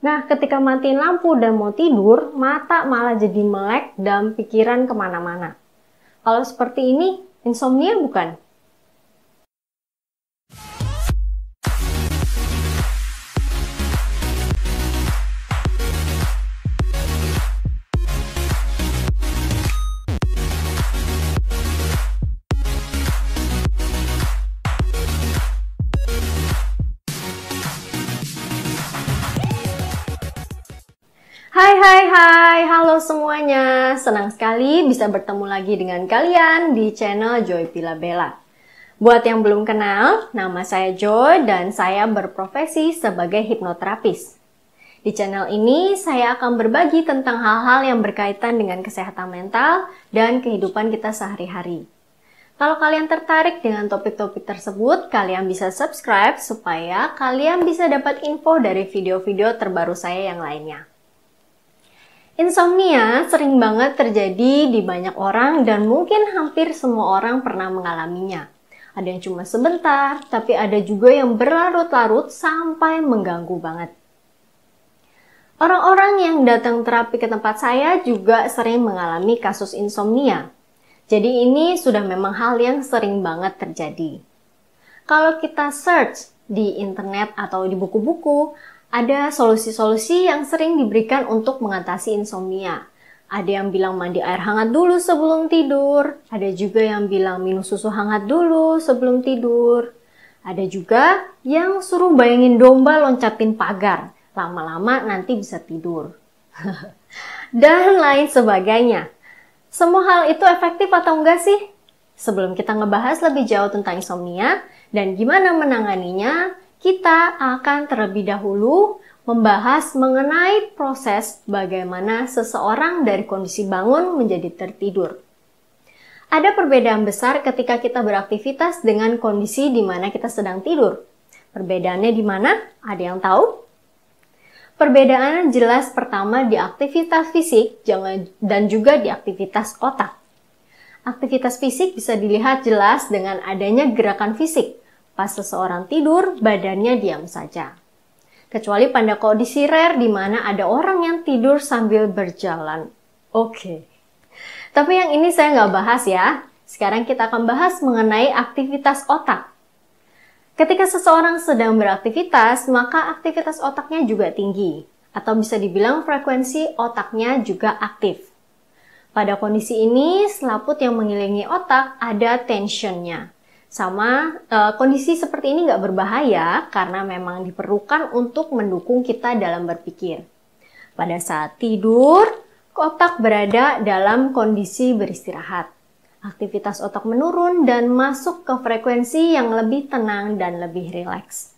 Nah, ketika matiin lampu dan mau tidur, mata malah jadi melek dan pikiran kemana-mana. Kalau seperti ini, insomnia bukan? Hai, halo semuanya. Senang sekali bisa bertemu lagi dengan kalian di channel Joy Pilabella. Buat yang belum kenal, nama saya Joy dan saya berprofesi sebagai hipnoterapis. Di channel ini saya akan berbagi tentang hal-hal yang berkaitan dengan kesehatan mental dan kehidupan kita sehari-hari. Kalau kalian tertarik dengan topik-topik tersebut, kalian bisa subscribe supaya kalian bisa dapat info dari video-video terbaru saya yang lainnya. Insomnia sering banget terjadi di banyak orang dan mungkin hampir semua orang pernah mengalaminya. Ada yang cuma sebentar, tapi ada juga yang berlarut-larut sampai mengganggu banget. Orang-orang yang datang terapi ke tempat saya juga sering mengalami kasus insomnia. Jadi ini sudah memang hal yang sering banget terjadi. Kalau kita search di internet atau di buku-buku, ada solusi-solusi yang sering diberikan untuk mengatasi insomnia. Ada yang bilang mandi air hangat dulu sebelum tidur. Ada juga yang bilang minum susu hangat dulu sebelum tidur. Ada juga yang suruh bayangin domba loncatin pagar. Lama-lama nanti bisa tidur. Dan lain sebagainya. Semua hal itu efektif atau enggak sih? Sebelum kita ngebahas lebih jauh tentang insomnia dan gimana menanganinya, kita akan terlebih dahulu membahas mengenai proses bagaimana seseorang dari kondisi bangun menjadi tertidur. Ada perbedaan besar ketika kita beraktivitas dengan kondisi di mana kita sedang tidur. Perbedaannya di mana? Ada yang tahu? Perbedaannya jelas pertama di aktivitas fisik dan juga di aktivitas otak. Aktivitas fisik bisa dilihat jelas dengan adanya gerakan fisik. Pas seseorang tidur, badannya diam saja. Kecuali pada kondisi rare di mana ada orang yang tidur sambil berjalan. Oke. Tapi yang ini saya nggak bahas ya. Sekarang kita akan bahas mengenai aktivitas otak. Ketika seseorang sedang beraktivitas, maka aktivitas otaknya juga tinggi. Atau bisa dibilang frekuensi otaknya juga aktif. Pada kondisi ini, selaput yang mengelilingi otak ada tensionnya. Sama kondisi seperti ini nggak berbahaya karena memang diperlukan untuk mendukung kita dalam berpikir. Pada saat tidur, otak berada dalam kondisi beristirahat. Aktivitas otak menurun dan masuk ke frekuensi yang lebih tenang dan lebih rileks.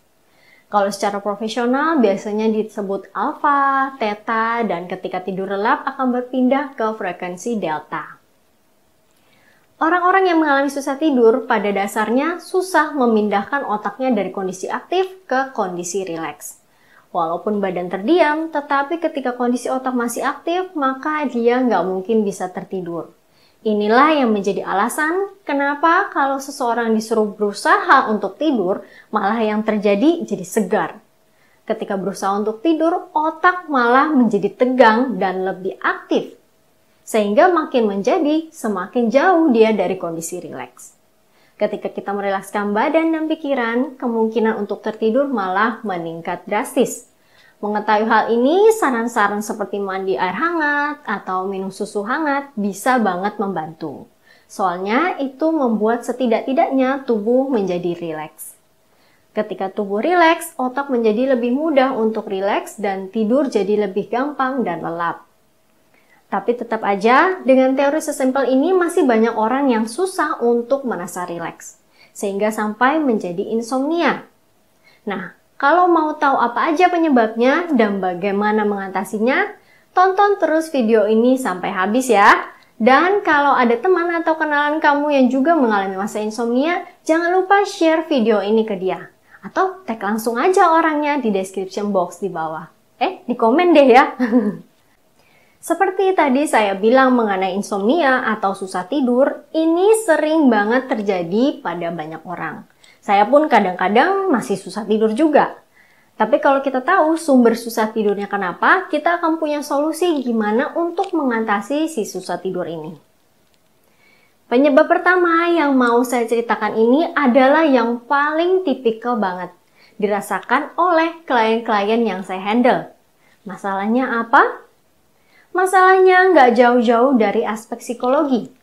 Kalau secara profesional biasanya disebut alfa, theta, dan ketika tidur lelap akan berpindah ke frekuensi delta. Orang-orang yang mengalami susah tidur pada dasarnya susah memindahkan otaknya dari kondisi aktif ke kondisi rileks. Walaupun badan terdiam, tetapi ketika kondisi otak masih aktif, maka dia nggak mungkin bisa tertidur. Inilah yang menjadi alasan kenapa kalau seseorang disuruh berusaha untuk tidur, malah yang terjadi jadi segar. Ketika berusaha untuk tidur, otak malah menjadi tegang dan lebih aktif. Sehingga makin menjadi semakin jauh dia dari kondisi rileks. Ketika kita merilekskan badan dan pikiran, kemungkinan untuk tertidur malah meningkat drastis. Mengetahui hal ini, saran-saran seperti mandi air hangat atau minum susu hangat bisa banget membantu. Soalnya itu membuat setidak-tidaknya tubuh menjadi rileks. Ketika tubuh rileks, otak menjadi lebih mudah untuk rileks dan tidur jadi lebih gampang dan lelap. Tapi tetap aja, dengan teori sesimpel ini masih banyak orang yang susah untuk merasa rileks, sehingga sampai menjadi insomnia. Nah, kalau mau tahu apa aja penyebabnya dan bagaimana mengatasinya, tonton terus video ini sampai habis ya. Dan kalau ada teman atau kenalan kamu yang juga mengalami masa insomnia, jangan lupa share video ini ke dia. Atau tag langsung aja orangnya di description box di bawah. Di komen deh ya. Seperti tadi saya bilang mengenai insomnia atau susah tidur, ini sering banget terjadi pada banyak orang. Saya pun kadang-kadang masih susah tidur juga. Tapi kalau kita tahu sumber susah tidurnya kenapa, kita akan punya solusi gimana untuk mengatasi si susah tidur ini. Penyebab pertama yang mau saya ceritakan ini adalah yang paling tipikal banget, dirasakan oleh klien-klien yang saya handle. Masalahnya apa? Masalahnya nggak jauh-jauh dari aspek psikologi.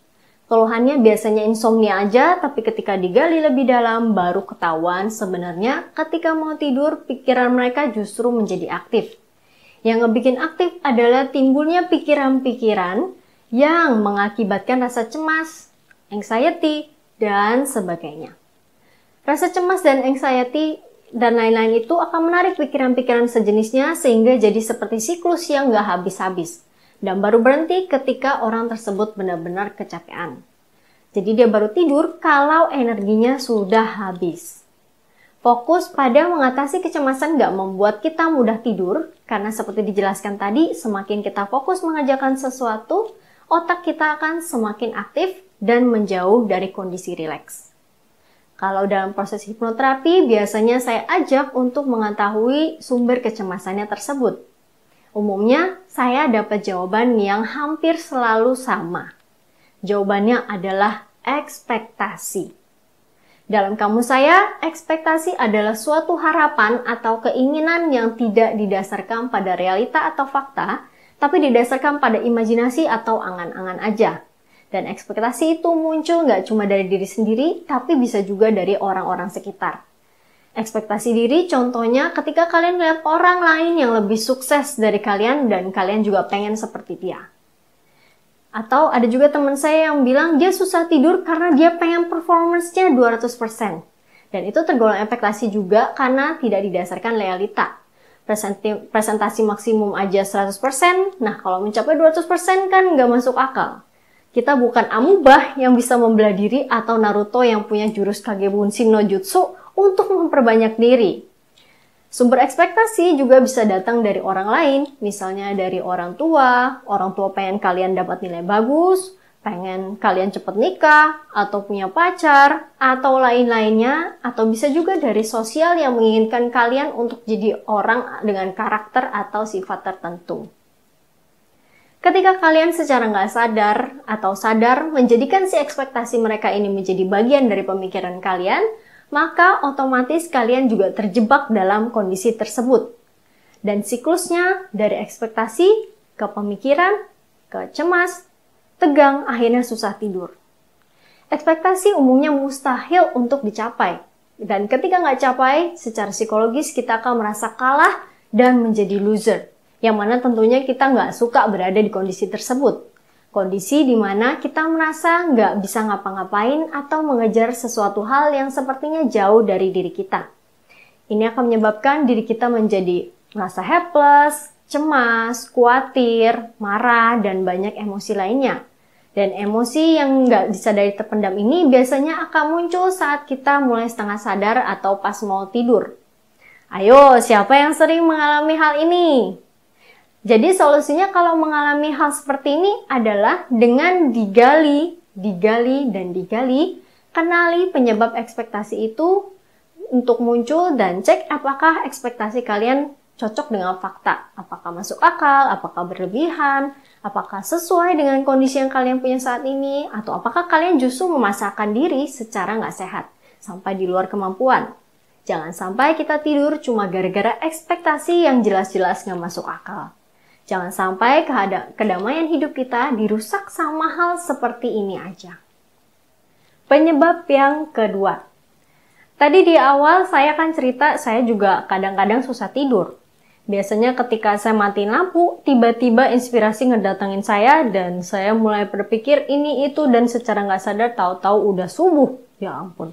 Keluhannya biasanya insomnia aja, tapi ketika digali lebih dalam baru ketahuan sebenarnya ketika mau tidur pikiran mereka justru menjadi aktif. Yang ngebikin aktif adalah timbulnya pikiran-pikiran yang mengakibatkan rasa cemas, anxiety, dan sebagainya. Rasa cemas dan anxiety dan lain-lain itu akan menarik pikiran-pikiran sejenisnya sehingga jadi seperti siklus yang nggak habis-habis. Dan baru berhenti ketika orang tersebut benar-benar kecapean. Jadi dia baru tidur kalau energinya sudah habis. Fokus pada mengatasi kecemasan nggak membuat kita mudah tidur, karena seperti dijelaskan tadi, semakin kita fokus mengerjakan sesuatu, otak kita akan semakin aktif dan menjauh dari kondisi rileks. Kalau dalam proses hipnoterapi, biasanya saya ajak untuk mengetahui sumber kecemasannya tersebut. Umumnya, saya dapat jawaban yang hampir selalu sama. Jawabannya adalah ekspektasi. Dalam kamus saya, ekspektasi adalah suatu harapan atau keinginan yang tidak didasarkan pada realita atau fakta, tapi didasarkan pada imajinasi atau angan-angan aja. Dan ekspektasi itu muncul nggak cuma dari diri sendiri, tapi bisa juga dari orang-orang sekitar. Ekspektasi diri contohnya ketika kalian lihat orang lain yang lebih sukses dari kalian dan kalian juga pengen seperti dia. Atau ada juga teman saya yang bilang dia susah tidur karena dia pengen performance-nya 200%. Dan itu tergolong ekspektasi juga karena tidak didasarkan realita. Presentasi maksimum aja 100%, nah kalau mencapai 200% kan nggak masuk akal. Kita bukan amubah yang bisa membelah diri atau Naruto yang punya jurus Kage Bunshin no Jutsu untuk memperbanyak diri. Sumber ekspektasi juga bisa datang dari orang lain, misalnya dari orang tua pengen kalian dapat nilai bagus, pengen kalian cepet nikah, atau punya pacar, atau lain-lainnya, atau bisa juga dari sosial yang menginginkan kalian untuk jadi orang dengan karakter atau sifat tertentu. Ketika kalian secara nggak sadar atau sadar menjadikan si ekspektasi mereka ini menjadi bagian dari pemikiran kalian, maka otomatis kalian juga terjebak dalam kondisi tersebut. Dan siklusnya dari ekspektasi ke pemikiran, ke cemas, tegang, akhirnya susah tidur. Ekspektasi umumnya mustahil untuk dicapai. Dan ketika nggak capai, secara psikologis kita akan merasa kalah dan menjadi loser. Yang mana tentunya kita nggak suka berada di kondisi tersebut. Kondisi di mana kita merasa nggak bisa ngapa-ngapain atau mengejar sesuatu hal yang sepertinya jauh dari diri kita. Ini akan menyebabkan diri kita menjadi merasa helpless, cemas, khawatir, marah, dan banyak emosi lainnya. Dan emosi yang nggak disadari terpendam ini biasanya akan muncul saat kita mulai setengah sadar atau pas mau tidur. Ayo, siapa yang sering mengalami hal ini? Jadi solusinya kalau mengalami hal seperti ini adalah dengan digali, kenali penyebab ekspektasi itu untuk muncul dan cek apakah ekspektasi kalian cocok dengan fakta. Apakah masuk akal, apakah berlebihan, apakah sesuai dengan kondisi yang kalian punya saat ini, atau apakah kalian justru memaksakan diri secara nggak sehat, sampai di luar kemampuan. Jangan sampai kita tidur cuma gara-gara ekspektasi yang jelas-jelas nggak masuk akal. Jangan sampai kedamaian hidup kita dirusak sama hal seperti ini aja. Penyebab yang kedua. Tadi di awal saya kan cerita saya juga kadang-kadang susah tidur. Biasanya ketika saya matiin lampu, tiba-tiba inspirasi ngedatengin saya dan saya mulai berpikir ini itu dan secara nggak sadar tahu-tahu udah subuh. Ya ampun.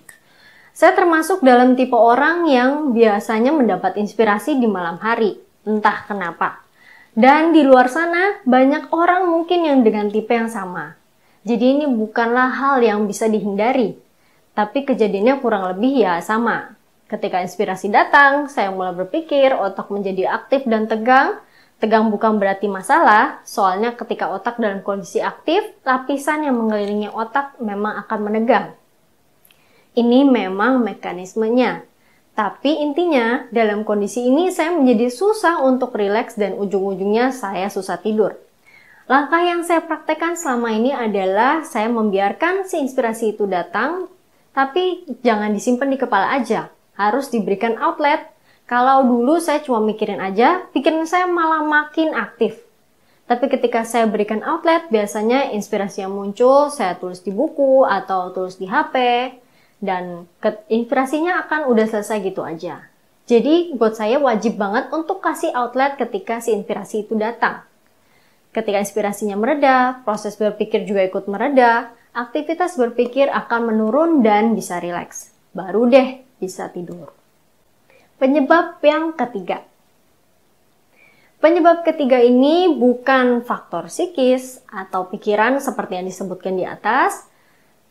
Saya termasuk dalam tipe orang yang biasanya mendapat inspirasi di malam hari. Entah kenapa. Dan di luar sana, banyak orang mungkin yang dengan tipe yang sama. Jadi ini bukanlah hal yang bisa dihindari. Tapi kejadiannya kurang lebih ya sama. Ketika inspirasi datang, saya mulai berpikir, otak menjadi aktif dan tegang. Tegang bukan berarti masalah, soalnya ketika otak dalam kondisi aktif, lapisan yang mengelilingi otak memang akan menegang. Ini memang mekanismenya. Tapi intinya, dalam kondisi ini saya menjadi susah untuk rileks dan ujung-ujungnya saya susah tidur. Langkah yang saya praktekkan selama ini adalah saya membiarkan si inspirasi itu datang, tapi jangan disimpan di kepala aja. Harus diberikan outlet. Kalau dulu saya cuma mikirin aja, pikiran saya malah makin aktif. Tapi ketika saya berikan outlet, biasanya inspirasi yang muncul saya tulis di buku atau tulis di HP. Dan inspirasinya akan udah selesai gitu aja. Jadi buat saya wajib banget untuk kasih outlet ketika si inspirasi itu datang. Ketika inspirasinya mereda, proses berpikir juga ikut mereda, aktivitas berpikir akan menurun dan bisa rileks. Baru deh bisa tidur. Penyebab yang ketiga. Penyebab ketiga ini bukan faktor psikis atau pikiran seperti yang disebutkan di atas.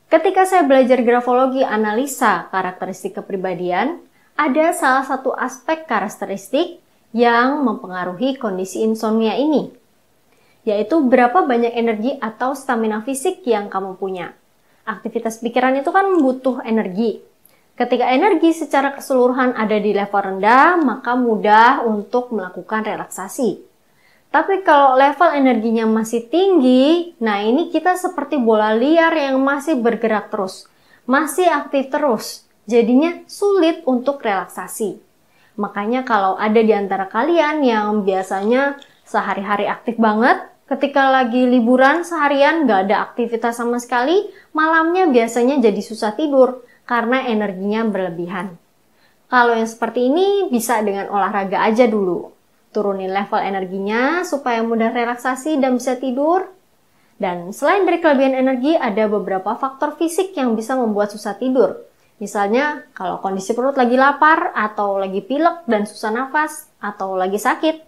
Ketika saya belajar grafologi analisa karakteristik kepribadian, ada salah satu aspek karakteristik yang mempengaruhi kondisi insomnia ini, yaitu berapa banyak energi atau stamina fisik yang kamu punya. Aktivitas pikiran itu kan butuh energi. Ketika energi secara keseluruhan ada di level rendah, maka mudah untuk melakukan relaksasi. Tapi kalau level energinya masih tinggi, nah ini kita seperti bola liar yang masih bergerak terus, masih aktif terus, jadinya sulit untuk relaksasi. Makanya kalau ada di antara kalian yang biasanya sehari-hari aktif banget, ketika lagi liburan seharian gak ada aktivitas sama sekali, malamnya biasanya jadi susah tidur karena energinya berlebihan. Kalau yang seperti ini bisa dengan olahraga aja dulu. Turunin level energinya supaya mudah relaksasi dan bisa tidur. Dan selain dari kelebihan energi, ada beberapa faktor fisik yang bisa membuat susah tidur. Misalnya, kalau kondisi perut lagi lapar, atau lagi pilek dan susah nafas, atau lagi sakit.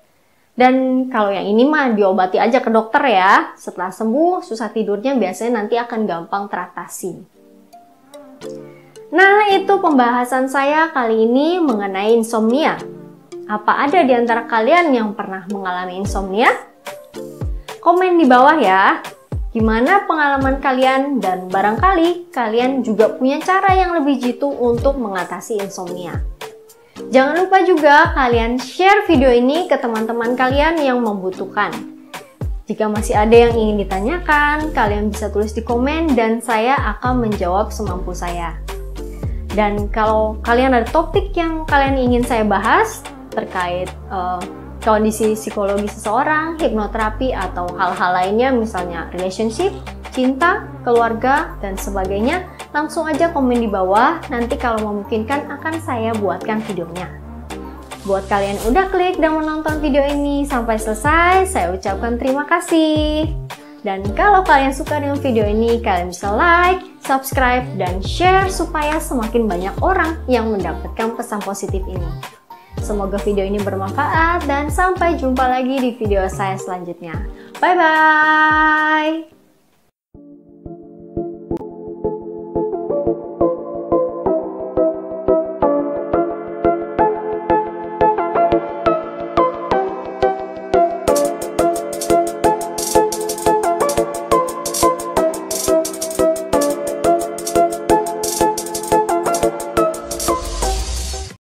Dan kalau yang ini mah diobati aja ke dokter ya. Setelah sembuh, susah tidurnya biasanya nanti akan gampang teratasi. Nah, itu pembahasan saya kali ini mengenai insomnia. Apa ada di antara kalian yang pernah mengalami insomnia? Komen di bawah ya. Gimana pengalaman kalian dan barangkali kalian juga punya cara yang lebih jitu untuk mengatasi insomnia. Jangan lupa juga kalian share video ini ke teman-teman kalian yang membutuhkan. Jika masih ada yang ingin ditanyakan, kalian bisa tulis di komen dan saya akan menjawab semampu saya. Dan kalau kalian ada topik yang kalian ingin saya bahas, terkait kondisi psikologi seseorang, hipnoterapi, atau hal-hal lainnya misalnya relationship, cinta, keluarga, dan sebagainya, langsung aja komen di bawah, nanti kalau memungkinkan akan saya buatkan videonya. Buat kalian yang udah klik dan menonton video ini sampai selesai, saya ucapkan terima kasih. Dan kalau kalian suka dengan video ini, kalian bisa like, subscribe, dan share supaya semakin banyak orang yang mendapatkan pesan positif ini. Semoga video ini bermanfaat dan sampai jumpa lagi di video saya selanjutnya. Bye-bye!